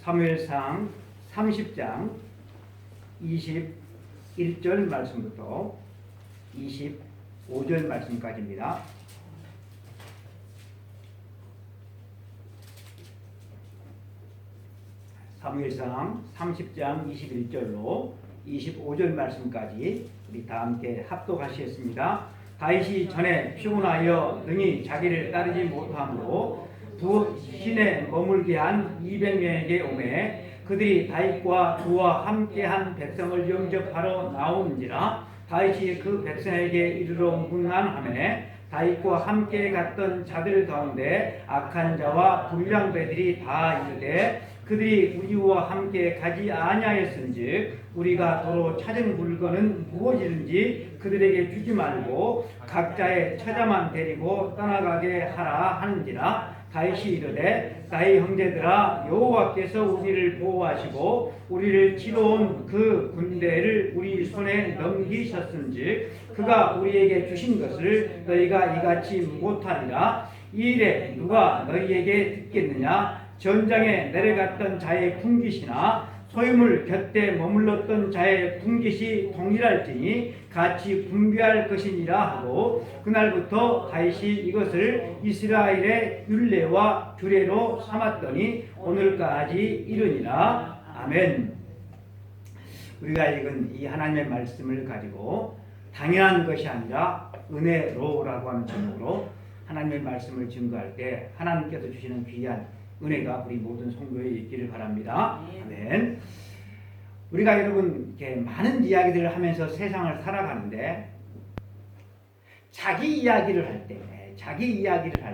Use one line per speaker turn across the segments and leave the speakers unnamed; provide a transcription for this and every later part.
사무엘상 30장 21절 말씀부터 25절 말씀까지입니다. 사무엘상 30장 21절로 25절 말씀까지 우리 다 함께 합독하시겠습니다. 다윗이 전에 피곤하여 능히 자기를 따르지 못함으로 부신에 머물게 한 200명에게 오매 그들이 다윗과 그와 함께한 백성을 영접하러 나오는지라 다윗이 그 백성에게 이르러 문안하매 다윗과 함께 갔던 자들 가운데 악한 자와 불량배들이 다 이르되 그들이 우리와 함께 가지 아니하였은즉 우리가 도로 찾은 물건은 무엇이든지 그들에게 주지 말고 각자의 처자만 데리고 떠나가게 하라 하는지라. 다윗이 이르되 나의 형제들아 여호와께서 우리를 보호하시고 우리를 치러온 그 군대를 우리 손에 넘기셨은즉 그가 우리에게 주신 것을 너희가 이같이 못하리라. 이 일에 누가 너희에게 듣겠느냐. 전장에 내려갔던 자의 분깃이나 소유물 곁에 머물렀던 자의 분깃이 동일할지니 같이 분배할 것이니라 하고 그날부터 다윗이 이것을 이스라엘의 율례와 규례로 삼았더니 오늘까지 이르니라. 아멘. 우리가 읽은 이 하나님의 말씀을 가지고 당연한 것이 아니라 은혜로라고 하는 제목으로 하나님의 말씀을 증거할 때 하나님께서 주시는 귀한 은혜가 우리 모든 성도에 있기를 바랍니다. 아멘. 우리가 여러분 이렇게 많은 이야기들을 하면서 세상을 살아가는데 자기 이야기를 할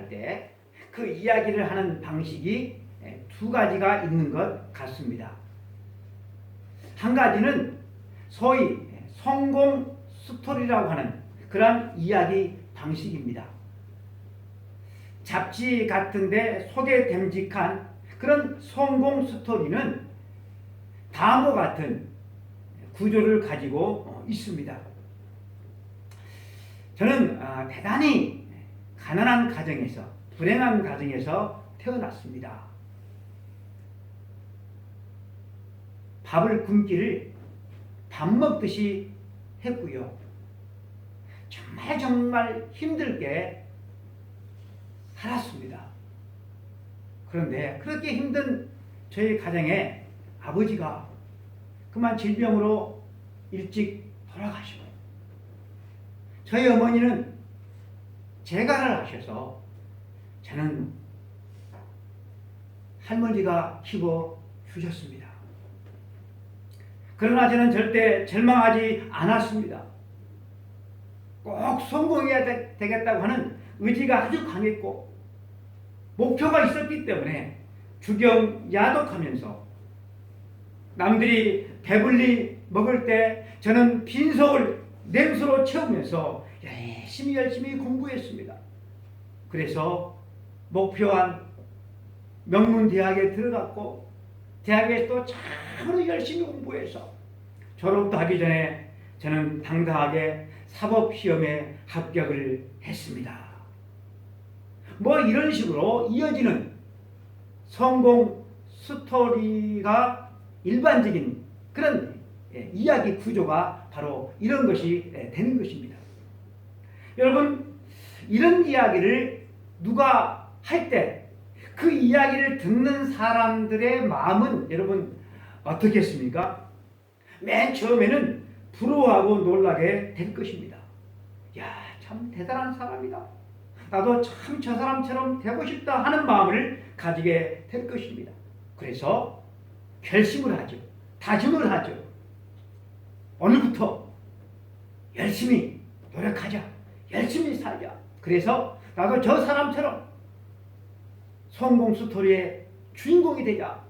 때 그 이야기를 하는 방식이 두 가지가 있는 것 같습니다. 한 가지는 소위 성공 스토리라고 하는 그런 이야기 방식입니다. 잡지 같은데 소개됨직한 그런 성공 스토리는 다음과 같은 구조를 가지고 있습니다. 저는 대단히 가난한 가정에서, 불행한 가정에서 태어났습니다. 밥을 굶기를 밥 먹듯이 했고요. 정말 힘들게 살았습니다. 그런데 그렇게 힘든 저희 가정에 아버지가 그만 질병으로 일찍 돌아가시고 저희 어머니는 재가를 하셔서 저는 할머니가 키워 주셨습니다. 그러나 저는 절대 절망하지 않았습니다. 꼭 성공해야 되겠다고 하는 의지가 아주 강했고 목표가 있었기 때문에 주경야독하면서 남들이 배불리 먹을 때 저는 빈속을 냉수로 채우면서 열심히 공부했습니다. 그래서 목표한 명문대학에 들어갔고 대학에 또 참으로 열심히 공부해서 졸업도 하기 전에 저는 당당하게 사법시험에 합격을 했습니다. 뭐 이런 식으로 이어지는 성공 스토리가 일반적인 그런 이야기 구조가 바로 이런 것이 되는 것입니다. 여러분, 이런 이야기를 누가 할 때 그 이야기를 듣는 사람들의 마음은 여러분 어떻겠습니까? 맨 처음에는 부러워하고 놀라게 될 것입니다. 야, 참 대단한 사람이다. 나도 참 저 사람처럼 되고 싶다 하는 마음을 가지게 될 것입니다. 그래서 결심을 하죠. 다짐을 하죠. 오늘부터 열심히 노력하자. 열심히 살자. 그래서 나도 저 사람처럼 성공 스토리의 주인공이 되자.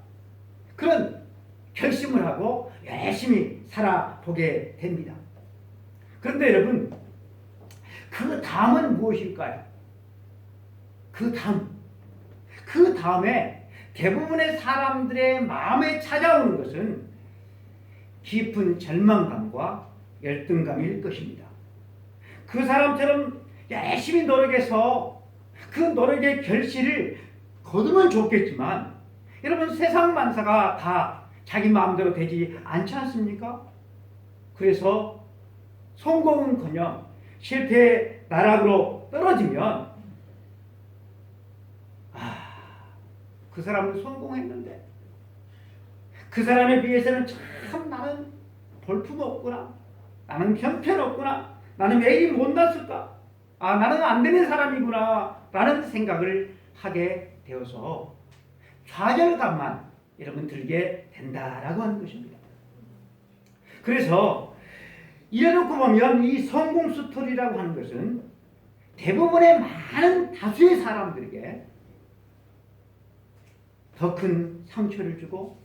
그런 결심을 하고 열심히 살아보게 됩니다. 그런데 여러분, 그 다음은 무엇일까요? 그 다음에 대부분의 사람들의 마음에 찾아오는 것은 깊은 절망감과 열등감일 것입니다. 그 사람처럼 열심히 노력해서 그 노력의 결실을 거두면 좋겠지만 여러분 세상 만사가 다 자기 마음대로 되지 않지 않습니까? 그래서 성공은커녕 실패의 나락으로 떨어지면 그 사람은 성공했는데 그 사람에 비해서는 참 나는 볼품없구나, 나는 형편없구나, 나는 왜 이리 못났을까, 나는 안 되는 사람이구나 라는 생각을 하게 되어서 좌절감만 여러분 들게 된다라고 하는 것입니다. 그래서 이래놓고 보면 이 성공 스토리라고 하는 것은 대부분의 많은 다수의 사람들에게 더 큰 상처를 주고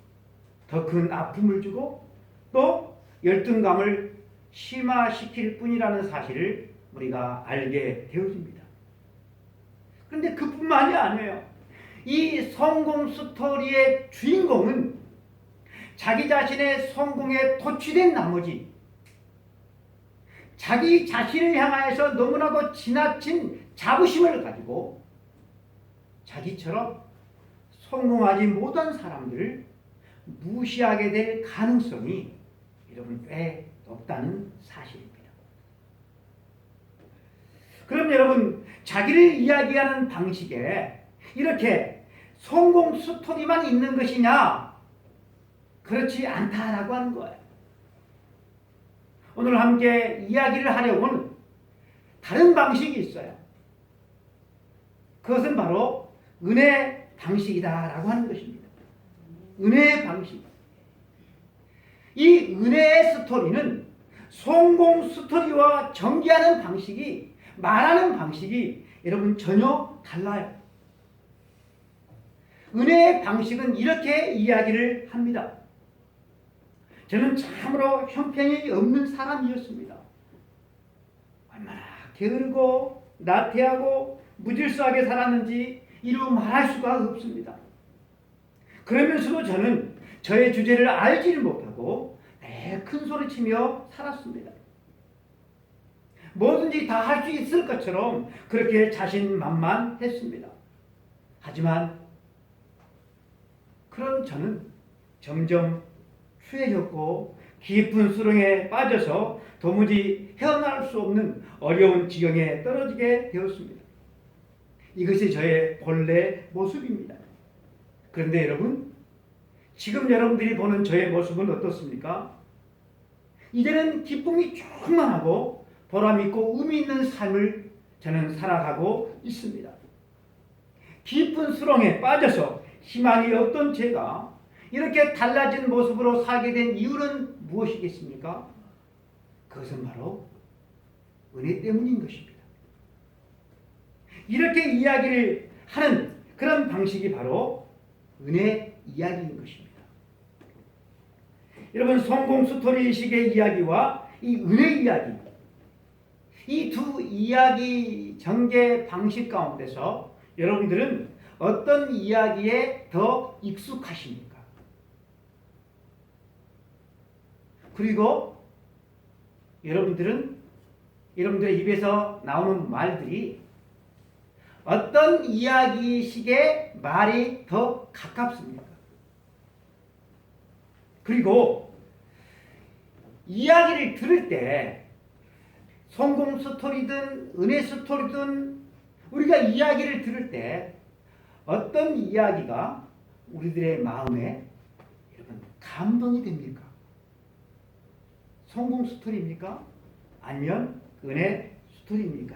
더 큰 아픔을 주고 또 열등감을 심화시킬 뿐이라는 사실을 우리가 알게 되어집니다. 그런데 그뿐만이 아니에요. 이 성공 스토리의 주인공은 자기 자신의 성공에 도취된 나머지 자기 자신을 향하여서 너무나도 지나친 자부심을 가지고 자기처럼 성공하지 못한 사람들을 무시하게 될 가능성이 여러분 꽤 높다는 사실입니다. 그럼 여러분 자기를 이야기하는 방식에 이렇게 성공 스토리만 있는 것이냐? 그렇지 않다라고 하는 거예요. 오늘 함께 이야기를 하려고는 다른 방식이 있어요. 그것은 바로 은혜 방식이다라고 하는 것입니다. 은혜의 방식. 이 은혜의 스토리는 성공 스토리와 전개하는 방식이, 말하는 방식이 여러분 전혀 달라요. 은혜의 방식은 이렇게 이야기를 합니다. 저는 참으로 형편이 없는 사람이었습니다. 얼마나 게으르고 나태하고 무질서하게 살았는지 이루 말할 수가 없습니다. 그러면서도 저는 저의 주제를 알지를 못하고 큰 소리치며 살았습니다. 뭐든지 다 할 수 있을 것처럼 그렇게 자신만만했습니다. 하지만 그런 저는 점점 추해졌고 깊은 수렁에 빠져서 도무지 헤어나올 수 없는 어려운 지경에 떨어지게 되었습니다. 이것이 저의 본래 모습입니다. 그런데 여러분, 지금 여러분들이 보는 저의 모습은 어떻습니까? 이제는 기쁨이 충만하고 보람있고 의미 있는 삶을 저는 살아가고 있습니다. 깊은 수렁에 빠져서 희망이 없던 제가 이렇게 달라진 모습으로 살게 된 이유는 무엇이겠습니까? 그것은 바로 은혜 때문인 것입니다. 이렇게 이야기를 하는 그런 방식이 바로 은혜 이야기인 것입니다. 여러분, 성공 스토리식의 이야기와 이 은혜 이야기, 이 두 이야기 전개 방식 가운데서 여러분들은 어떤 이야기에 더 익숙하십니까? 그리고 여러분들의 입에서 나오는 말들이 어떤 이야기식의 말이 더 가깝습니까? 그리고 이야기를 들을 때 성공 스토리든 은혜 스토리든 우리가 이야기를 들을 때 어떤 이야기가 우리들의 마음에 여러분 감동이 됩니까? 성공 스토리입니까? 아니면 은혜 스토리입니까?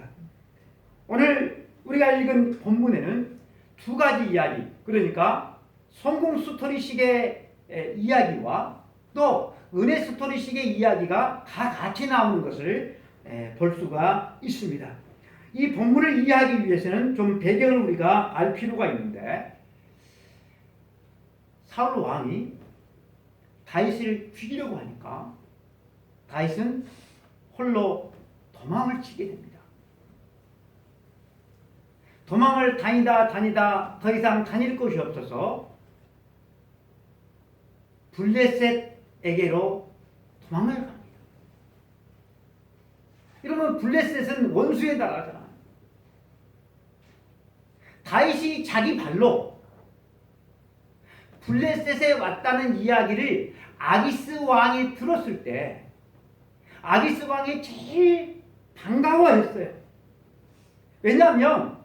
오늘 우리가 읽은 본문에는 두 가지 이야기, 그러니까 성공 스토리식의 이야기와 또 은혜 스토리식의 이야기가 다 같이 나오는 것을 볼 수가 있습니다. 이 본문을 이해하기 위해서는 좀 배경을 우리가 알 필요가 있는데, 사울 왕이 다윗을 죽이려고 하니까 다윗은 홀로 도망을 치게 됩니다. 도망을 다니다 더 이상 다닐 곳이 없어서 블레셋에게로 도망을 갑니다. 여러분, 블레셋은 원수의 나라잖아요. 다윗이 자기 발로 블레셋에 왔다는 이야기를 아기스 왕이 들었을 때 아기스 왕이 제일 반가워했어요. 왜냐하면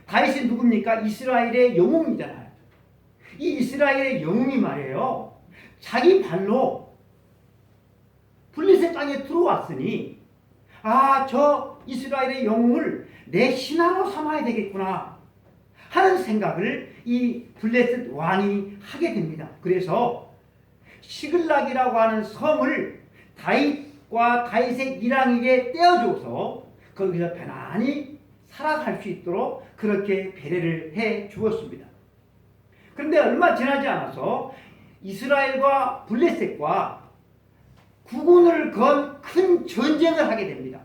다윗이 누굽니까? 이스라엘의 영웅이잖아요. 이 이스라엘의 영웅이 말이에요. 자기 발로 블레셋 땅에 들어왔으니 저 이스라엘의 영웅을 내 신하로 삼아야 되겠구나 하는 생각을 이 블레셋 왕이 하게 됩니다. 그래서 시글락이라고 하는 섬을 다윗과 다윗의 일왕에게 떼어줘서 거기서 편안히 살아갈 수 있도록 그렇게 배려를 해 주었습니다. 그런데 얼마 지나지 않아서 이스라엘과 블레셋과 국군을 건 큰 전쟁을 하게 됩니다.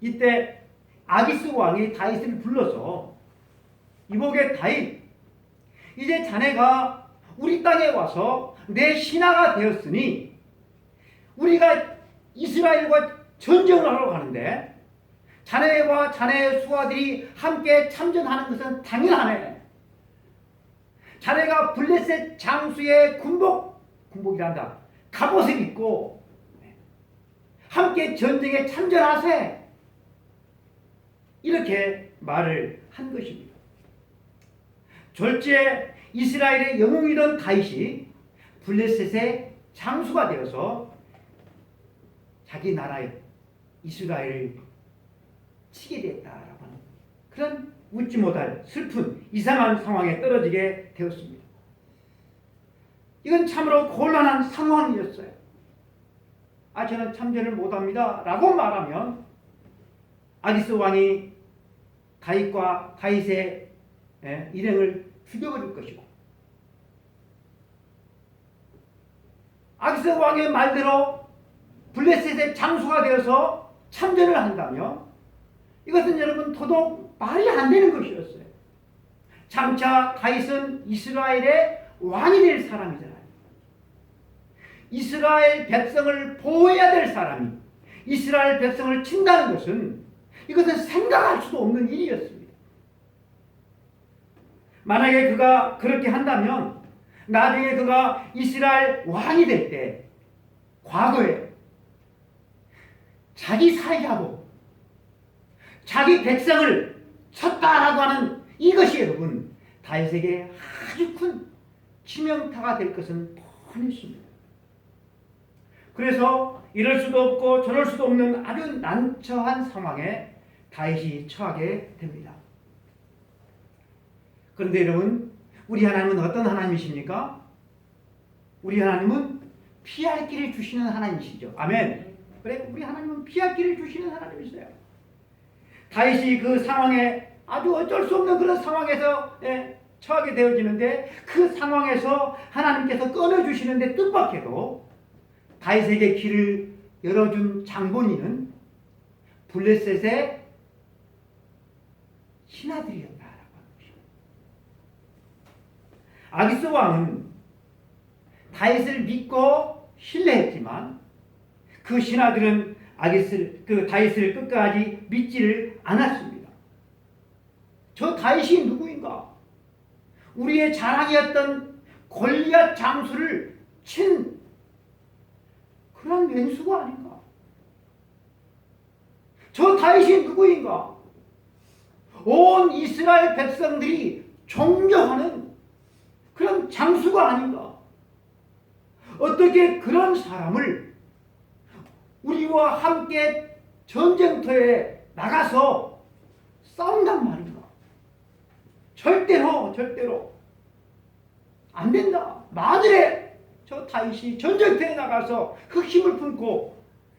이때 아기스 왕이 다윗을 불러서 이보게 다윗, 이제 자네가 우리 땅에 와서 내 신하가 되었으니 우리가 이스라엘과 전쟁을 하러 가는데 자네와 자네의 수하들이 함께 참전하는 것은 당연하네. 자네가 블레셋 장수의 군복이란다. 갑옷을 입고 함께 전쟁에 참전하세. 이렇게 말을 한 것입니다. 졸지에 이스라엘의 영웅이던 다윗이 블레셋의 장수가 되어서 자기 나라의 이스라엘을 치게 됐다라고 하는 그런 웃지 못할 슬픈 이상한 상황에 떨어지게 되었습니다. 이건 참으로 곤란한 상황이었어요. 저는 참전을 못합니다 라고 말하면 아기스 왕이 다윗과 다윗의 일행을 죽여버릴 것이고, 아기스 왕의 말대로 블레셋의 장수가 되어서 참전을 한다면 이것은 여러분 더더욱 말이 안 되는 것이었어요. 장차 다윗은 이스라엘의 왕이 될 사람이잖아요. 이스라엘 백성을 보호해야 될 사람이 이스라엘 백성을 친다는 것은 이것은 생각할 수도 없는 일이었습니다. 만약에 그가 그렇게 한다면 나중에 그가 이스라엘 왕이 될 때 과거에 자기 사이하고 자기 백성을 쳤다라고 하는 이것이 여러분 다윗에게 아주 큰 치명타가 될 것은 뻔했습니다. 그래서 이럴 수도 없고 저럴 수도 없는 아주 난처한 상황에 다윗이 처하게 됩니다. 그런데 여러분, 우리 하나님은 어떤 하나님이십니까? 우리 하나님은 피할 길을 주시는 하나님이시죠. 아멘. 그래, 우리 하나님은 피할 길을 주시는 하나님이세요. 다윗이 그 상황에 아주 어쩔 수 없는 그런 상황에서 처하게 되어지는데 그 상황에서 하나님께서 꺼내주시는데 뜻밖에도 다윗에게 길을 열어준 장본인은 블레셋의 신하들이었다라고 하는 것입니다. 아기스 왕은 다윗을 믿고 신뢰했지만 그 신하들은 다윗을 끝까지 믿지를 않았습니다. 저 다윗이 누구인가? 우리의 자랑이었던 골리앗 장수를 친 그런 왼수가 아닌가? 저 다윗이 누구인가? 온 이스라엘 백성들이 존경하는 그런 장수가 아닌가? 어떻게 그런 사람을 우리와 함께 전쟁터에 나가서 싸운단 말인가? 절대로 안 된다. 만일에 저 다윗이 전쟁터에 나가서 흑심을 품고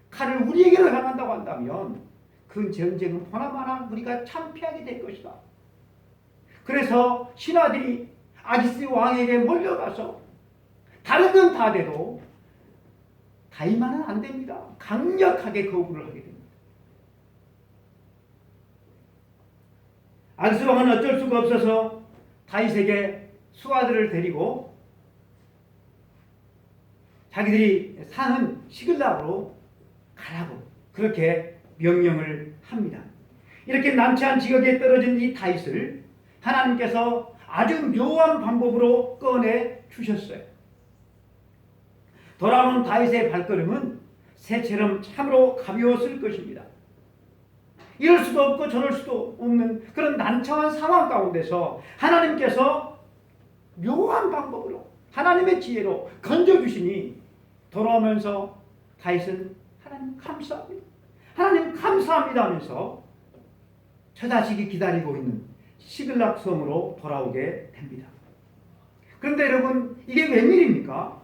칼을 우리에게로 향한다고 한다면 그 전쟁은 보나마나 우리가 참패하게 될 것이다. 그래서 신하들이 아기스 왕에게 몰려가서 다른 건 다 돼도 다윗만은 안 됩니다. 강력하게 거부를 하게 됩니다. 아기스 왕은 어쩔 수가 없어서 다윗에게 수하들을 데리고 자기들이 사는 시글락으로 가라고 그렇게 명령을 합니다. 이렇게 난처한 지역에 떨어진 이 다윗을 하나님께서 아주 묘한 방법으로 꺼내 주셨어요. 돌아오는 다윗의 발걸음은 새처럼 참으로 가벼웠을 것입니다. 이럴 수도 없고 저럴 수도 없는 그런 난처한 상황 가운데서 하나님께서 묘한 방법으로 하나님의 지혜로 건져주시니 돌아오면서 다윗은 하나님 감사합니다. 하나님 감사합니다 하면서 처자식이 기다리고 있는 시글락 성으로 돌아오게 됩니다. 그런데 여러분, 이게 웬일입니까?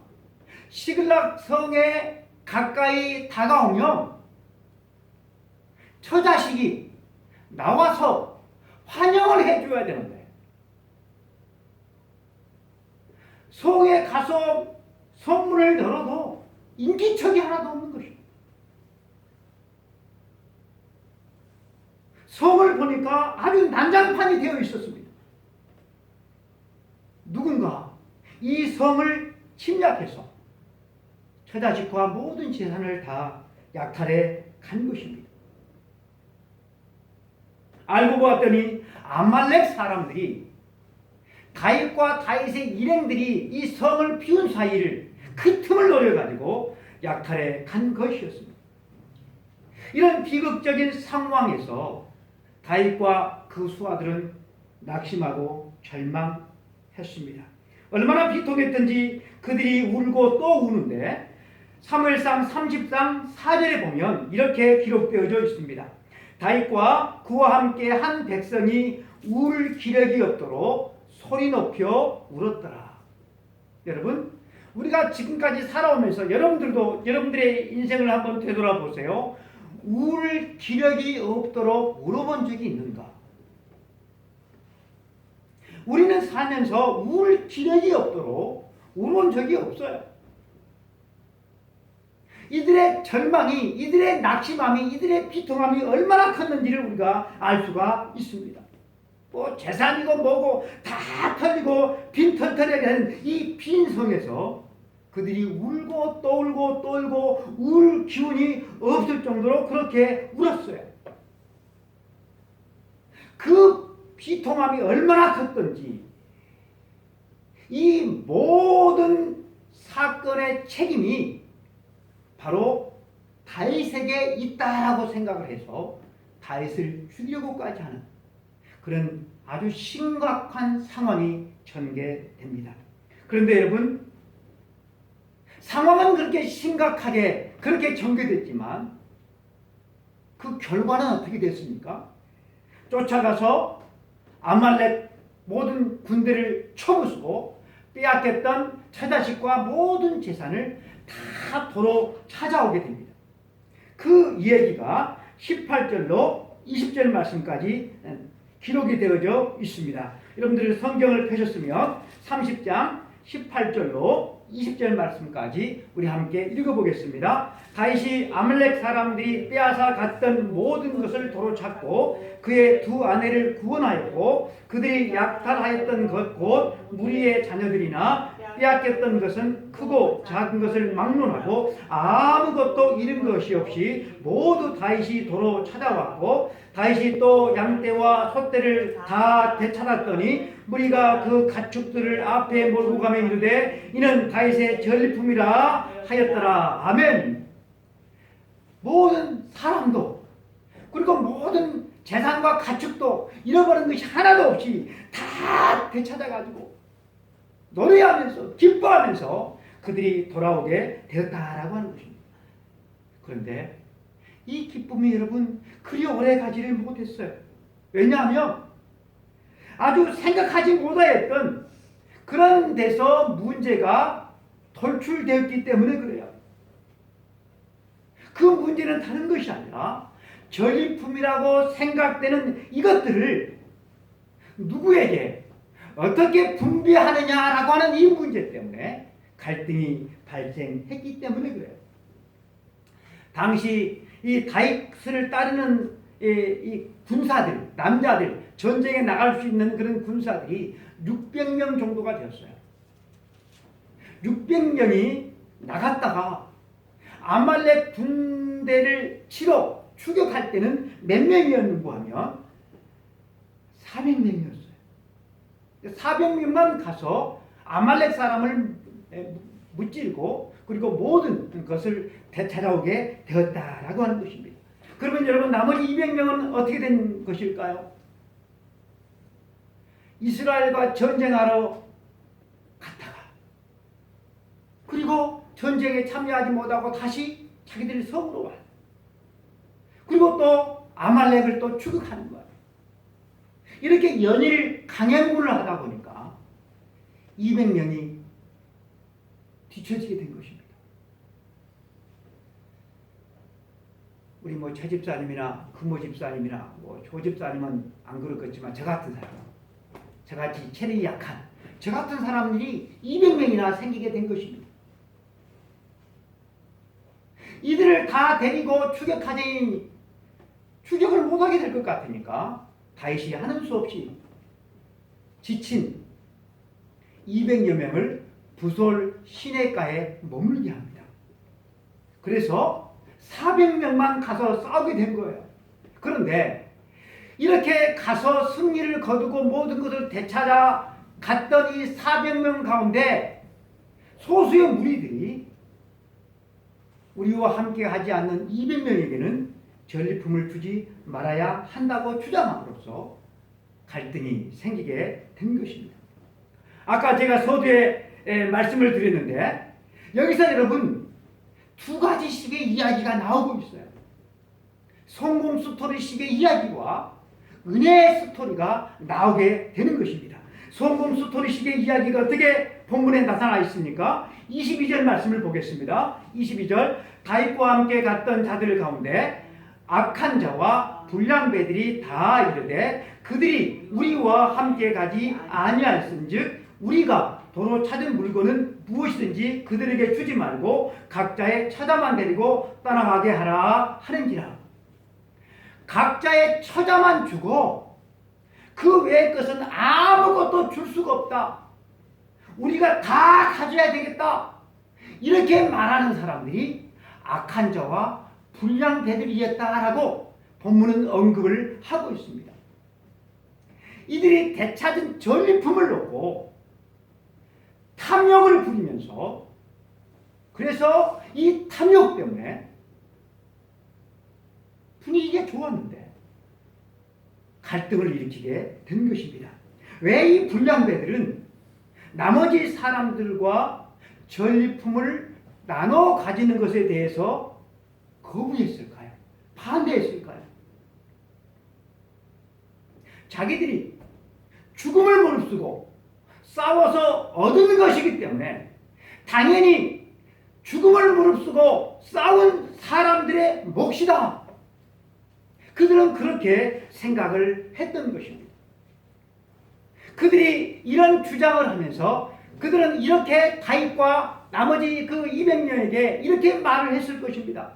시글락 성에 가까이 다가오면 처자식이 나와서 환영을 해줘야 되는데 성에 가서 성문을 열어도 인기척이 하나도 없는 것입니다. 성을 보니까 아주 난장판이 되어 있었습니다. 누군가 이 성을 침략해서 처자식과 모든 재산을 다 약탈해 간 것입니다. 알고 보았더니 아말렉 사람들이 다윗과 다윗의 일행들이 이 성을 비운 사이를 그 틈을 노려가지고 약탈해 간 것이었습니다. 이런 비극적인 상황에서 다윗과 그 수하들은 낙심하고 절망했습니다. 얼마나 비통했던지 그들이 울고 또 우는데 사무엘상 30장 4절에 보면 이렇게 기록되어져 있습니다. 다윗과 그와 함께 한 백성이 울 기력이 없도록 소리 높여 울었더라. 여러분, 우리가 지금까지 살아오면서 여러분들도 여러분들의 인생을 한번 되돌아보세요. 울 기력이 없도록 울어본 적이 있는가? 우리는 살면서 울 기력이 없도록 울어본 적이 없어요. 이들의 절망이, 이들의 낙심함이, 이들의 비통함이 얼마나 컸는지를 우리가 알 수가 있습니다. 뭐 재산이고 뭐고 다 털리고 빈털터리하게 된 이 빈 성에서 그들이 울고 또 울고 또 울고 울 기운이 없을 정도로 그렇게 울었어요. 그 비통함이 얼마나 컸던지 이 모든 사건의 책임이 바로 다윗에게 있다라고 생각을 해서 다윗을 죽이려고까지 하는 그런 아주 심각한 상황이 전개됩니다. 그런데 여러분, 상황은 그렇게 심각하게 그렇게 전개됐지만 그 결과는 어떻게 됐습니까? 쫓아가서 아말렉 모든 군대를 쳐부수고 빼앗겼던 처자식과 모든 재산을 다 도로 찾아오게 됩니다. 그 이야기가 18절로 20절 말씀까지 기록이 되어져 있습니다. 여러분들 성경을 펴셨으면 30장 18절로 20절 말씀까지 우리 함께 읽어보겠습니다. 다윗이 아말렉 사람들이 빼앗아 갔던 모든 것을 도로 찾고 그의 두 아내를 구원하였고 그들이 약탈하였던 것 곧 무리의 자녀들이나 빼앗겼던 것은 크고 작은 것을 막론하고 아무것도 잃은 것이 없이 모두 다윗이 도로 찾아왔고 다윗이 또 양떼와 소떼를 다 되찾았더니 무리가 그 가축들을 앞에 몰고 가며 이르되 이는 다윗의 전리품이라 하였더라. 아멘. 모든 사람도 그리고 모든 재산과 가축도 잃어버린 것이 하나도 없이 다 되찾아가지고 노래하면서 기뻐하면서 그들이 돌아오게 되었다라고 하는 것입니다. 그런데 이 기쁨이 여러분 그리 오래 가지를 못했어요. 왜냐하면 아주 생각하지 못하였던 그런 데서 문제가 돌출되었기 때문에 그래요. 그 문제는 다른 것이 아니라 전리품이라고 생각되는 이것들을 누구에게 어떻게 분배하느냐라고 하는 이 문제 때문에 갈등이 발생했기 때문에 그래요. 당시 이 다윗을 따르는 이 군사들, 남자들, 전쟁에 나갈 수 있는 그런 군사들이 600명 정도가 되었어요. 600명이 나갔다가 아말렉 군대를 치러 추격할 때는 몇 명이었는고 하면 400명이었어요. 400명만 가서 아말렉 사람을 무찌르고 그리고 모든 것을 되찾아오게 되었다라고 하는 것입니다. 그러면 여러분 나머지 200명은 어떻게 된 것일까요? 이스라엘과 전쟁하러 갔다가 그리고 전쟁에 참여하지 못하고 다시 자기들이 성으로 와요. 그리고 또 아말렉을 또 추격하는 거예요. 이렇게 연일 강행군을 하다 보니까 200명이 뒤처지게 된 것입니다. 우리 뭐 최 집사님이나 금호 집사님이나 뭐 조 집사님은 안 그렇겠지만 저 같은 사람, 저같이 체력이 약한 저 같은 사람들이 200명이나 생기게 된 것입니다. 이들을 다 데리고 추격하니 추격을 못하게 될 것 같으니까 다윗이 하는 수 없이 지친 200여 명을 부솔 시내가에 머물게 합니다. 그래서 400명만 가서 싸우게 된 거예요. 그런데 이렇게 가서 승리를 거두고 모든 것을 되찾아 갔던 이 400명 가운데 소수의 무리들이 우리와 함께 하지 않는 200명에게는 전리품을 주지 말아야 한다고 주장함으로써 갈등이 생기게 된 것입니다. 아까 제가 서두에 말씀을 드렸는데 여기서 여러분 두 가지씩의 이야기가 나오고 있어요. 성공 스토리식의 이야기와 은혜의 스토리가 나오게 되는 것입니다. 성공 스토리식의 이야기가 어떻게 본문에 나타나 있습니까? 22절 말씀을 보겠습니다. 22절 다윗과 함께 갔던 자들 가운데 악한 자와 불량배들이 다 이르되 그들이 우리와 함께 가지 아니하였은즉 우리가 도로 찾은 물건은 무엇이든지 그들에게 주지 말고 각자의 처자만 데리고 떠나가게 하라 하는지라. 각자의 처자만 주고 그 외의 것은 아무것도 줄 수가 없다. 우리가 다 가져야 되겠다. 이렇게 말하는 사람들이 악한 자와 불량배들이었다라고 본문은 언급을 하고 있습니다. 이들이 되찾은 전리품을 놓고 탐욕을 부리면서 그래서 이 탐욕 때문에 분위기가 좋았는데 갈등을 일으키게 된 것입니다. 왜 이 불량배들은 나머지 사람들과 전리품을 나눠 가지는 것에 대해서 거부했을까요? 반대했을까요? 자기들이 죽음을 무릅쓰고 싸워서 얻은 것이기 때문에 당연히 죽음을 무릅쓰고 싸운 사람들의 몫이다. 그들은 그렇게 생각을 했던 것입니다. 그들이 이런 주장을 하면서 그들은 이렇게 다윗과 나머지 그 200명에게 이렇게 말을 했을 것입니다.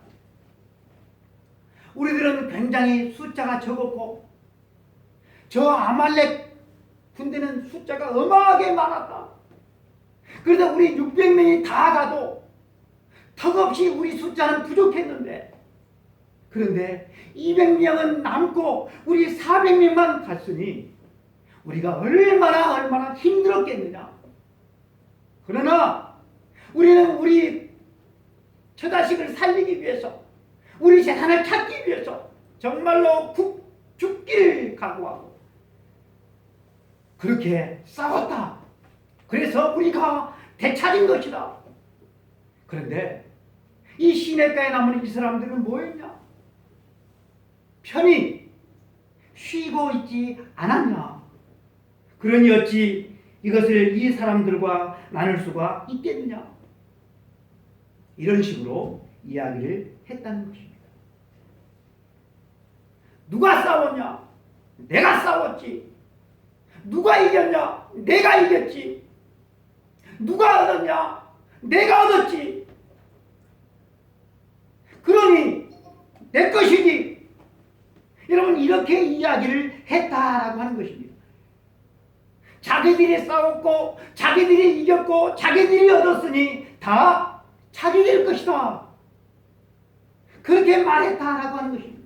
우리들은 굉장히 숫자가 적었고 저 아말렉 군대는 숫자가 어마하게 많았다. 그래서 우리 600명이 다 가도 턱없이 우리 숫자는 부족했는데 그런데 200명은 남고 우리 400명만 갔으니 우리가 얼마나 힘들었겠느냐. 그러나 우리는 우리 처자식을 살리기 위해서 우리 재산을 찾기 위해서 정말로 죽기를 각오하고 그렇게 싸웠다. 그래서 우리가 되찾은 것이다. 그런데 이 시냇가에 남은 이 사람들은 뭐였냐? 편히 쉬고 있지 않았냐? 그러니 어찌 이것을 이 사람들과 나눌 수가 있겠느냐? 이런 식으로 이야기를 했다는 것입니다. 누가 싸웠냐? 내가 싸웠지. 누가 이겼냐? 내가 이겼지. 누가 얻었냐? 내가 얻었지. 그러니 내 것이지. 여러분 이렇게 이야기를 했다라고 하는 것입니다. 자기들이 싸웠고 자기들이 이겼고 자기들이 얻었으니 다 자기들 것이다. 그렇게 말했다라고 하는 것입니다.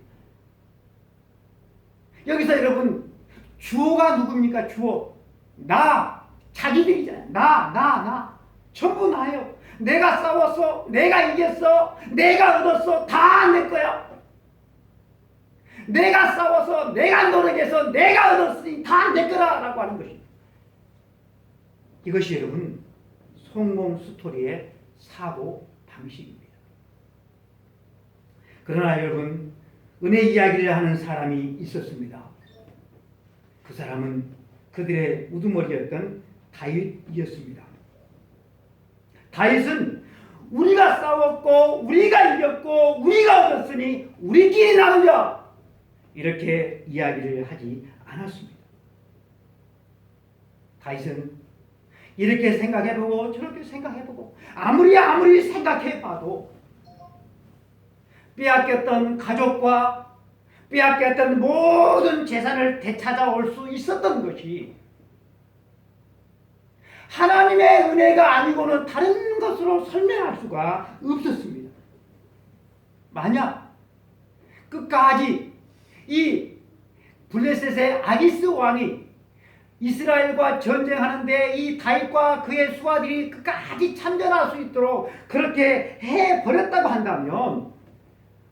여기서 여러분 주어가 누굽니까? 주어. 나 자기들이잖아요. 나. 전부 나예요. 내가 싸웠어. 내가 이겼어. 내가 얻었어. 다 내 거야. 내가 싸워서 내가 노력해서 내가 얻었으니 다 내 거라라고 하는 것입니다. 이것이 여러분 성공 스토리의 사고 방식입니다. 그러나 여러분 은혜 이야기를 하는 사람이 있었습니다. 그 사람은 그들의 우두머리였던 다윗이었습니다. 다윗은 우리가 싸웠고 우리가 이겼고 우리가 얻었으니 우리끼리 나누자 이렇게 이야기를 하지 않았습니다. 다윗은 이렇게 생각해보고 저렇게 생각해보고 아무리 생각해봐도 빼앗겼던 가족과 빼앗겼던 모든 재산을 되찾아올 수 있었던 것이 하나님의 은혜가 아니고는 다른 것으로 설명할 수가 없었습니다. 만약 끝까지 이 블레셋의 아기스 왕이 이스라엘과 전쟁하는데 이 다윗과 그의 수하들이 끝까지 참전할 수 있도록 그렇게 해버렸다고 한다면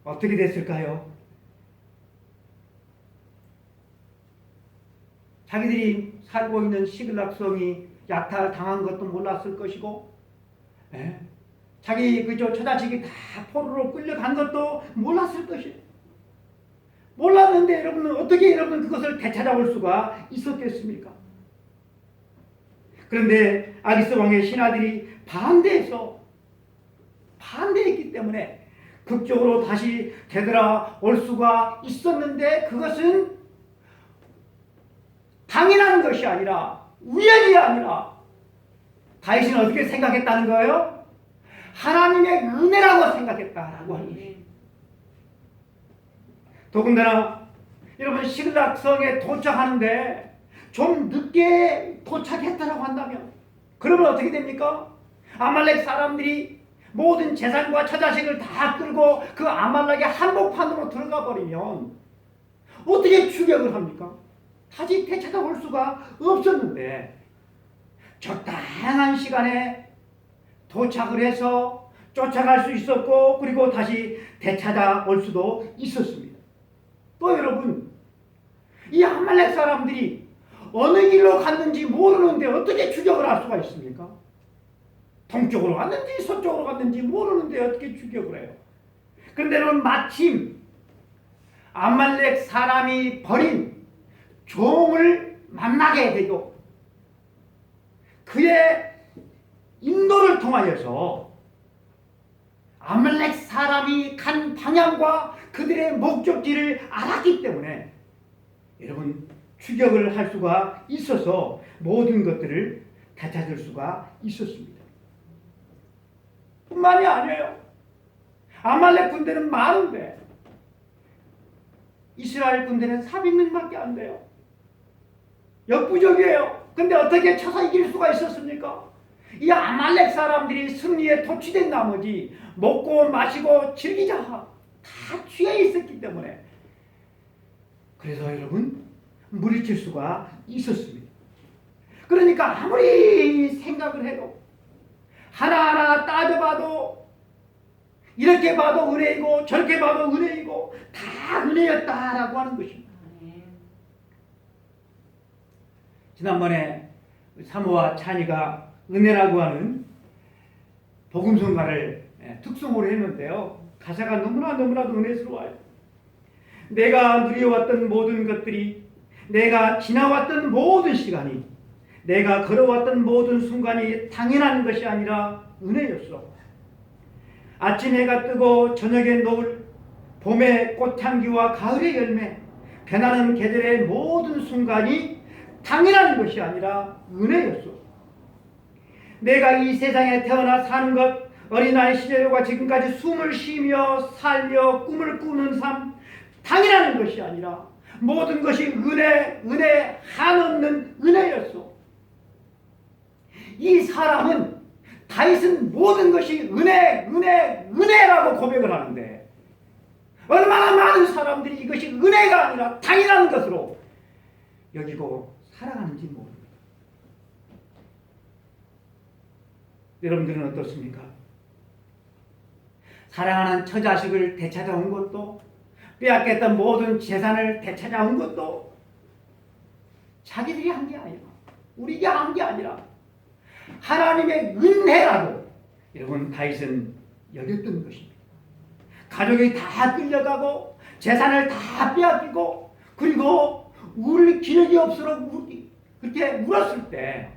어떻게 됐을까요? 자기들이 살고 있는 시글락 성이 약탈당한 것도 몰랐을 것이고, 자기 처자식이 다 포로로 끌려간 것도 몰랐을 것이에요. 몰랐는데 여러분은 어떻게 그것을 되찾아올 수가 있었겠습니까? 그런데 아기스 왕의 신하들이 반대했기 때문에 극적으로 다시 되돌아올 수가 있었는데 그것은 당연한 것이 아니라 우연이 아니라 다윗은 어떻게 생각했다는 거예요? 하나님의 은혜라고 생각했다라고 하는 것입니다. 더군다나 여러분 시글락 성에 도착하는데 좀 늦게 도착했다라고 한다면 그러면 어떻게 됩니까? 아말렉 사람들이 모든 재산과 처자식을 다 끌고 그 아말렉의 한복판으로 들어가 버리면 어떻게 추격을 합니까? 다시 되찾아올 수가 없었는데 적당한 시간에 도착을 해서 쫓아갈 수 있었고 그리고 다시 되찾아올 수도 있었습니다. 또 여러분 이 아말렉 사람들이 어느 길로 갔는지 모르는데 어떻게 추격을 할 수가 있습니까? 동쪽으로 갔는지 서쪽으로 갔는지 모르는데 어떻게 추격을 해요? 그런데는 마침 아말렉 사람이 버린 종을 만나게 되고 그의 인도를 통하여서 아말렉 사람이 간 방향과 그들의 목적지를 알았기 때문에 여러분 추격을 할 수가 있어서 모든 것들을 되찾을 수가 있었습니다. 뿐만이 아니에요. 아말렉 군대는 많은데 이스라엘 군대는 400명밖에 안 돼요. 역부족이에요. 근데 어떻게 쳐서 이길 수가 있었습니까? 이 아말렉 사람들이 승리에 도취된 나머지 먹고 마시고 즐기자 다 취해 있었기 때문에 그래서 여러분 물리칠 수가 있었습니다. 그러니까 아무리 생각을 해도 하나하나 따져봐도 이렇게 봐도 은혜이고 저렇게 봐도 은혜이고 다 은혜였다라고 하는 것입니다. 지난번에 사모와 찬이가 은혜라고 하는 복음성가를 특송으로 했는데요. 가사가 너무나도 은혜스러워요. 내가 누려왔던 모든 것들이 내가 지나왔던 모든 시간이 내가 걸어왔던 모든 순간이 당연한 것이 아니라 은혜였어. 아침 해가 뜨고 저녁에 노을, 봄의 꽃향기와 가을의 열매, 변하는 계절의 모든 순간이 당연한 것이 아니라 은혜였어. 내가 이 세상에 태어나 사는 것, 어린아이 시절과 지금까지 숨을 쉬며 살며 꿈을 꾸는 삶, 당연한 것이 아니라 모든 것이 은혜 한없는 은혜였어. 이 사람은 다윗은 모든 것이 은혜라고 고백을 하는데 얼마나 많은 사람들이 이것이 은혜가 아니라 당연한 것으로 여기고 살아가는지 모릅니다. 여러분들은 어떻습니까? 사랑하는 처자식을 되찾아온 것도, 빼앗겼던 모든 재산을 되찾아온 것도 자기들이 한 게 아니라, 우리가 한 게 아니라 하나님의 은혜라고 여러분 다윗은 여겼던 것입니다. 가족이 다 끌려가고 재산을 다 빼앗기고 그리고 울 기력이 없도록 그렇게 울었을 때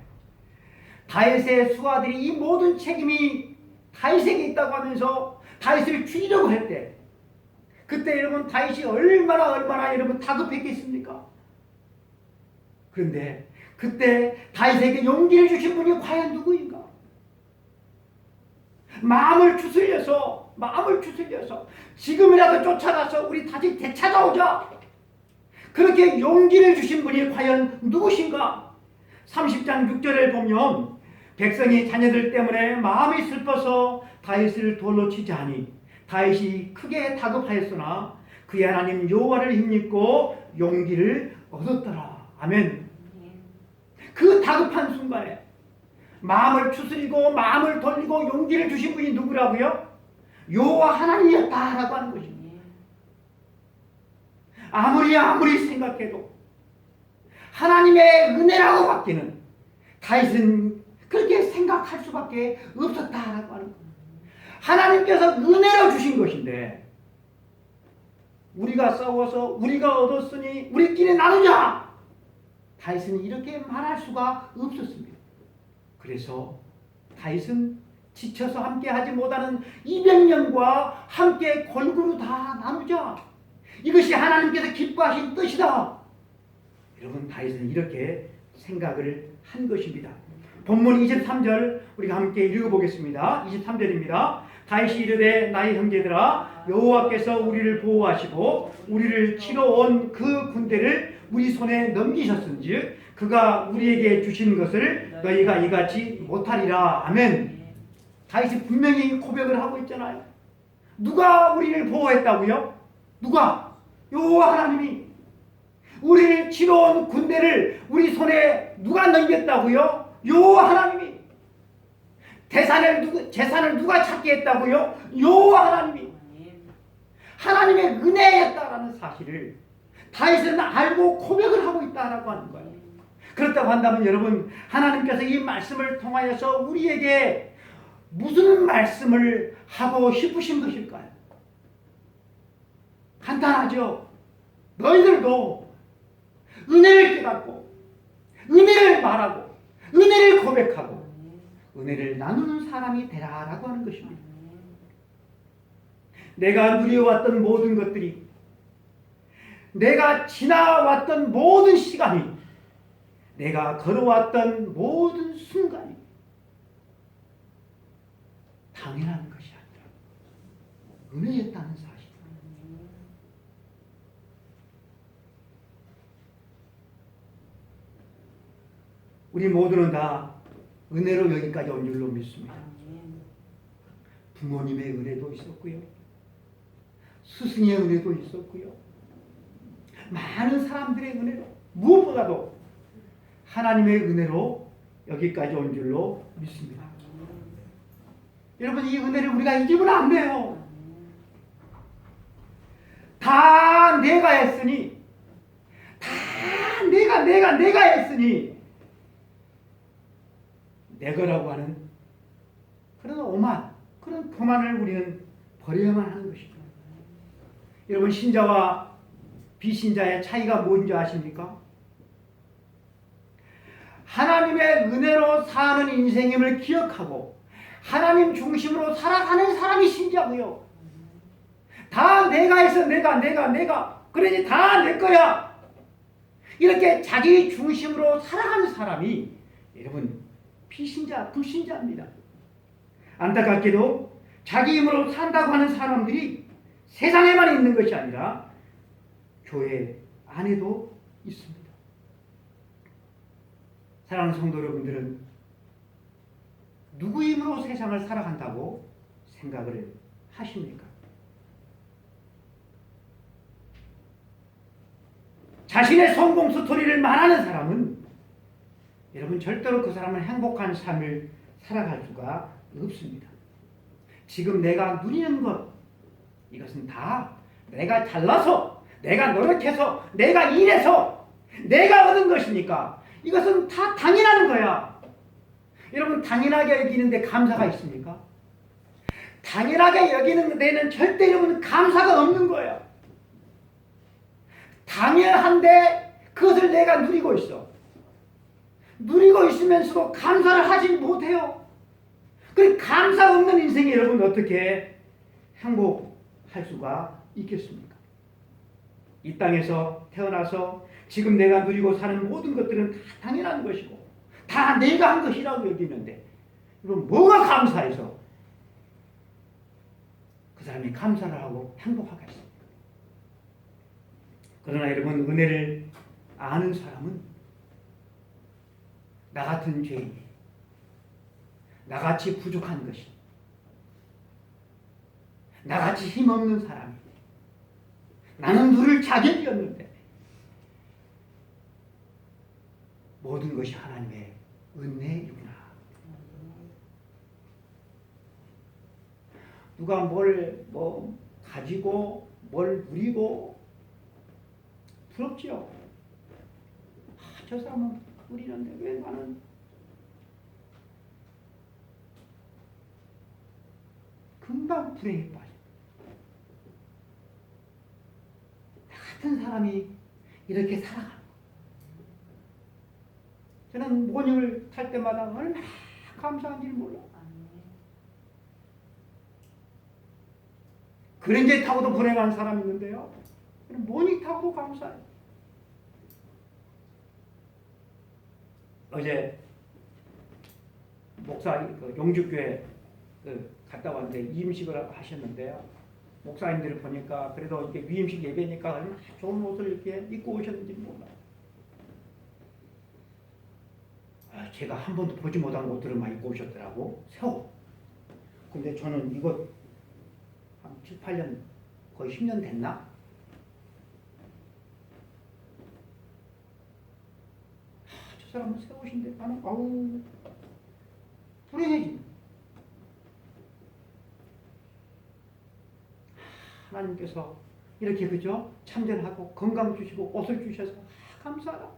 다윗의 수하들이 이 모든 책임이 다윗에게 있다고 하면서 다윗을 죽이려고 할 때, 그때 여러분 다윗이 얼마나 여러분 다급했겠습니까? 그런데 그때 다윗에게 용기를 주신 분이 과연 누구인가? 마음을 추스려서 지금이라도 쫓아가서 우리 다시 되찾아오자, 그렇게 용기를 주신 분이 과연 누구신가? 30장 6절을 보면 백성이 자녀들 때문에 마음이 슬퍼서 다윗을 돌로 치자니 다윗이 크게 다급하였으나 그의 하나님 여호와를 힘입고 용기를 얻었더라. 아멘. 그 다급한 순간에 마음을 추스리고 마음을 돌리고 용기를 주신 분이 누구라고요? 여호와 하나님이었다라고 하는 것입니다. 아무리 생각해도 하나님의 은혜라고 받기는 다윗은 그렇게 생각할 수밖에 없었다라고 하는 겁니다. 하나님께서 은혜로 주신 것인데 우리가 싸워서 우리가 얻었으니 우리끼리 나누자, 다윗은 이렇게 말할 수가 없었습니다. 그래서 다윗은 지쳐서 함께 하지 못하는 200명과 함께 골고루 다 나누자, 이것이 하나님께서 기뻐하신 뜻이다. 여러분 다윗은 이렇게 생각을 한 것입니다. 본문 23절 우리가 함께 읽어보겠습니다. 23절입니다. 다윗이 이르되 나의 형제들아, 여호와께서 우리를 보호하시고 우리를 치러 온 그 군대를 우리 손에 넘기셨은즉 그가 우리에게 주신 것을 너희가 이같이 못하리라. 아멘. 다윗이 분명히 고백을 하고 있잖아요. 누가 우리를 보호했다고요? 누가? 여호와 하나님이. 우리를 치러 온 군대를 우리 손에 누가 넘겼다고요? 여호와 하나님이. 재산을 누가 찾게 했다고요? 여호와 하나님이. 하나님의 은혜였다라는 사실을 다윗은 알고 고백을 하고 있다라고 하는 거예요. 그렇다고 한다면 여러분, 하나님께서 이 말씀을 통하여서 우리에게 무슨 말씀을 하고 싶으신 것일까요? 간단하죠. 너희들도 은혜를 깨닫고 은혜를 말하고 은혜를 고백하고 은혜를 나누는 사람이 되라라고 하는 것입니다. 내가 누려왔던 모든 것들이, 내가 지나왔던 모든 시간이, 내가 걸어왔던 모든 순간이 당연한 것이 아니라 은혜였다는 사실. 우리 모두는 다 은혜로 여기까지 온 줄로 믿습니다. 부모님의 은혜도 있었고요, 스승의 은혜도 있었고요, 많은 사람들의 은혜로, 무엇보다도 하나님의 은혜로 여기까지 온 줄로 믿습니다. 여러분, 이 은혜를 우리가 잊으면 안 돼요. 다 내가 했으니, 다 내가 했으니 내 거라고 하는 그런 오만, 그런 교만을 우리는 버려야만 하는 것입니다. 여러분, 신자와 비신자의 차이가 뭔지 아십니까? 하나님의 은혜로 사는 인생임을 기억하고 하나님 중심으로 살아가는 사람이 신자고요. 다 내가 해서 내가 그러니 다 내 거야, 이렇게 자기 중심으로 살아가는 사람이 여러분 비신자, 불신자입니다. 안타깝게도 자기 힘으로 산다고 하는 사람들이 세상에만 있는 것이 아니라 교회 안에도 있습니다. 사랑하는 성도 여러분들은 누구 힘으로 세상을 살아간다고 생각을 하십니까? 자신의 성공 스토리를 말하는 사람은 여러분 절대로 그 사람은 행복한 삶을 살아갈 수가 없습니다. 지금 내가 누리는 것, 이것은 다 내가 잘나서, 내가 노력해서, 내가 일해서 내가 얻은 것이니까 이것은 다 당연한 거야. 여러분, 당연하게 여기는데 감사가 있습니까? 당연하게 여기는 데는 절대 여러분 감사가 없는 거예요. 당연한데 그것을 내가 누리고 있어. 누리고 있으면서도 감사를 하지 못해요. 그 감사 없는 인생이 여러분 어떻게 행복할 수가 있겠습니까? 이 땅에서 태어나서 지금 내가 누리고 사는 모든 것들은 다 당연한 것이고 다 내가 한 것이라고 여기는데 여러분 뭐가 감사해서 그 사람이 감사를 하고 행복하겠습니까? 그러나 여러분, 은혜를 아는 사람은 나 같은 죄인이, 나같이 부족한 것이, 나같이 힘없는 사람이, 나는 누릴 자격이 없는데 모든 것이 하나님의 은혜이구나. 누가 뭘 가지고 뭘 누리고 부럽지요. 저 사람은 누리는데 왜 나는? 금방 불행에 빠져. 나 같은 사람이 이렇게 살아가는 거. 저는 모닝을 탈 때마다 얼마나 감사한지 몰라. 그랜저 타고도 불행한 사람이 있는데요. 모닝 타고도 감사해요. 어제 목사 용주교회 갔다 왔는데 위임식을 하셨는데요. 목사님들을 보니까 그래도 이렇게 위임식 예배니까 얼마나 좋은 옷을 이렇게 입고 오셨는지 몰라요. 제가 한 번도 보지 못한 옷들을 많이 입고 오셨더라고. 새 옷. 근데 저는 이거 한 7, 8년 거의 10년 됐나? 저 사람은 새 옷인데 나는 아우 불행해지. 하나님께서 이렇게 그죠? 참전하고 건강 주시고 옷을 주셔서 감사하다.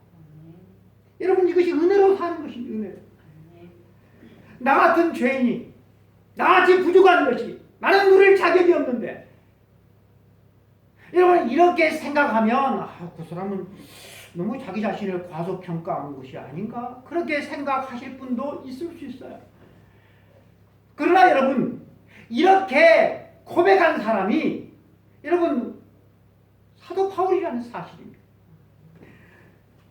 여러분, 이것이 은혜로 사는 것입니다. 은혜로. 나 같은 죄인이 나같이 부족한 것이 나는 누릴 자격이 없는데 여러분 이렇게 생각하면 그 사람은 너무 자기 자신을 과소평가한 것이 아닌가? 그렇게 생각하실 분도 있을 수 있어요. 그러나 여러분 이렇게 고백한 사람이 여러분 사도 바울이라는 사실입니다.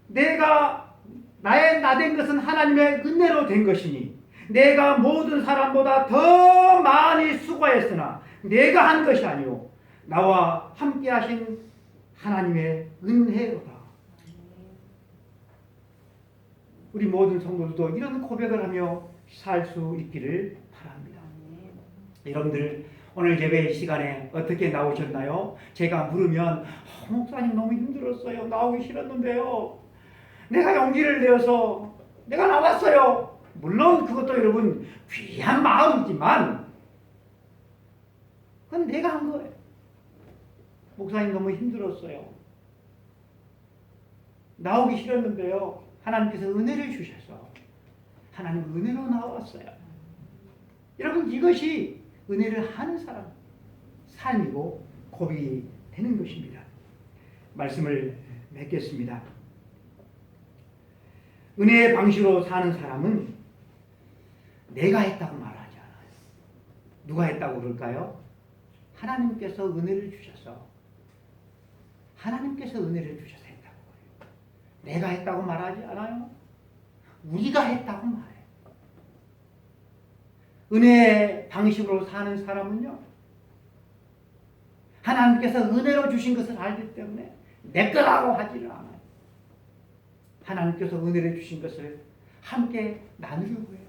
내가 나의 나된 것은 하나님의 은혜로 된 것이니 내가 모든 사람보다 더 많이 수고했으나 내가 한 것이 아니오 나와 함께 하신 하나님의 은혜로다. 우리 모든 성도들도 이런 고백을 하며 살 수 있기를 바랍니다. 여러분들 오늘 예배 시간에 어떻게 나오셨나요? 제가 물으면 목사님 너무 힘들었어요. 나오기 싫었는데요. 내가 용기를 내어서 내가 나왔어요. 물론 그것도 여러분 귀한 마음이지만 그건 내가 한 거예요. 목사님 너무 힘들었어요. 나오기 싫었는데요. 하나님께서 은혜를 주셔서 하나님 은혜로 나왔어요. 여러분 이것이 은혜를 하는 사람 삶이고 고백이 되는 것입니다. 말씀을 맺겠습니다. 은혜의 방식으로 사는 사람은 내가 했다고 말하지 않아요. 누가 했다고 그럴까요? 하나님께서 은혜를 주셔서 하나님께서 은혜를 주셔서 했다고 그래요. 내가 했다고 말하지 않아요. 우리가 했다고 말해요. 은혜의 방식으로 사는 사람은요, 하나님께서 은혜로 주신 것을 알기 때문에 내 거라고 하지를 않아요. 하나님께서 은혜를 주신 것을 함께 나누려고 해요.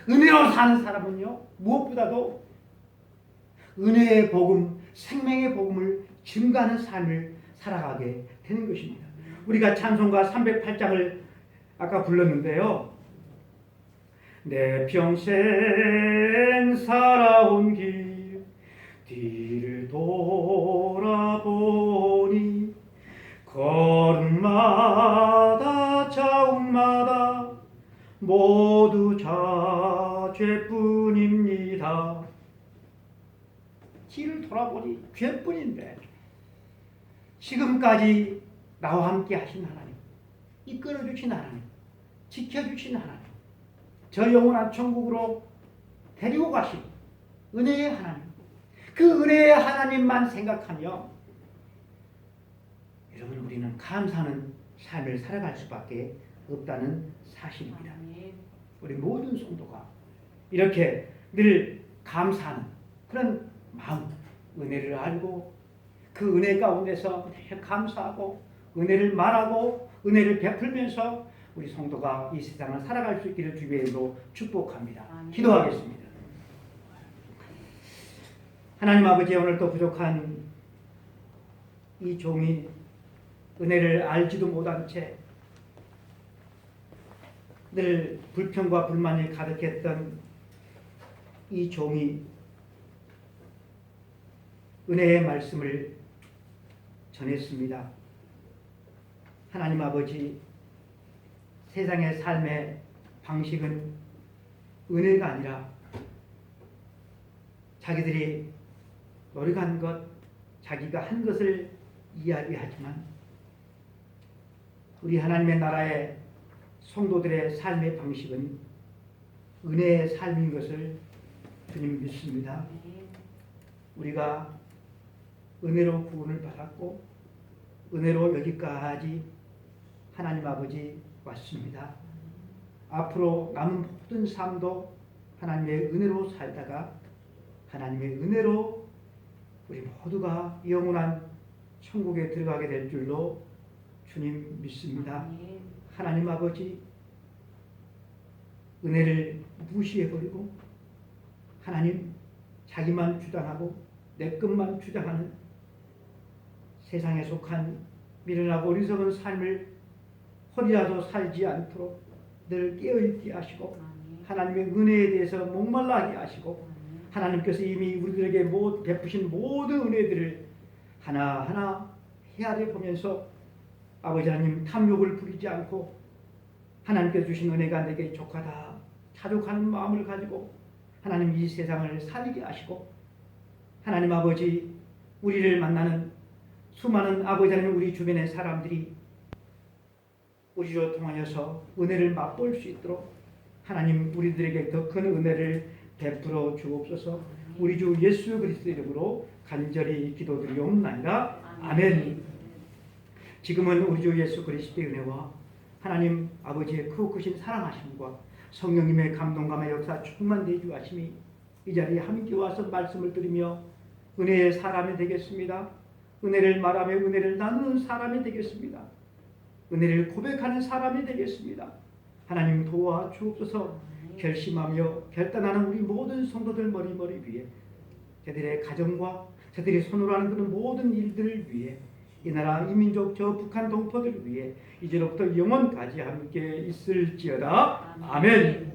은혜로 사는 사람은요, 무엇보다도 은혜의 복음, 생명의 복음을 증가하는 삶을 살아가게 되는 것입니다. 우리가 찬송가 308장을 아까 불렀는데요. 내 평생 살아온 길 뒤를 돌아보니 걸음마다 자욱마다 모두 죄뿐입니다. 뒤를 돌아보니 죄뿐인데 지금까지 나와 함께 하신 하나님, 이끌어주신 하나님, 지켜주신 하나님, 저 영원한 천국으로 데리고 가신 은혜의 하나님, 그 은혜의 하나님만 생각하며 여러분 우리는 감사하는 삶을 살아갈 수밖에 없다는 사실입니다. 우리 모든 성도가 이렇게 늘 감사하는 그런 마음, 은혜를 알고 그 은혜 가운데서 늘 감사하고 은혜를 말하고 은혜를 베풀면서 우리 성도가 이 세상을 살아갈 수 있기를 주의 이름으로 축복합니다. 기도하겠습니다. 하나님 아버지, 오늘 또 부족한 이 종이 은혜를 알지도 못한 채 늘 불평과 불만이 가득했던 이 종이 은혜의 말씀을 전했습니다. 하나님 아버지, 세상의 삶의 방식은 은혜가 아니라 자기들이 노력한 것, 자기가 한 것을 이야기하지만 우리 하나님의 나라의 성도들의 삶의 방식은 은혜의 삶인 것을 주님 믿습니다. 우리가 은혜로 구원을 받았고 은혜로 여기까지 하나님 아버지 왔습니다. 앞으로 남은 모든 삶도 하나님의 은혜로 살다가 하나님의 은혜로 우리 모두가 영원한 천국에 들어가게 될 줄로 주님 믿습니다. 하나님 아버지, 은혜를 무시해버리고 하나님 자기만 주장하고 내 것만 주장하는 세상에 속한 미련하고 어리석은 삶을 허리라도 살지 않도록 늘 깨어있게 하시고 하나님의 은혜에 대해서 목말라하게 하시고 하나님께서 이미 우리들에게 베푸신 모든 은혜들을 하나하나 헤아려 보면서 아버지 하나님 탐욕을 부리지 않고 하나님께서 주신 은혜가 내게 족하다 자족하는 마음을 가지고 하나님 이 세상을 살게 하시고 하나님 아버지, 우리를 만나는 수많은 아버지 하나님 우리 주변의 사람들이 우리로 통하여서 은혜를 맛볼 수 있도록 하나님 우리들에게 더 큰 은혜를 베풀어 주옵소서. 우리 주 예수 그리스도 이름으로 간절히 기도드리옵나이다. 아멘. 지금은 우리 주 예수 그리스도의 은혜와 하나님 아버지의 크신 사랑하심과 성령님의 감동감의 역사 충만되어 주하심이 이 자리에 함께 와서 말씀을 들으며 은혜의 사람이 되겠습니다. 은혜를 말하며 은혜를 나누는 사람이 되겠습니다. 은혜를 고백하는 사람이 되겠습니다. 하나님 도와 주옵소서. 결심하며 결단하는 우리 모든 성도들 머리 위에 저들의 가정과 저들이 손으로 하는 그런 모든 일들을 위해 이 나라 이 민족 저 북한 동포들 위해 이제로부터 영원까지 함께 있을지어다. 아멘.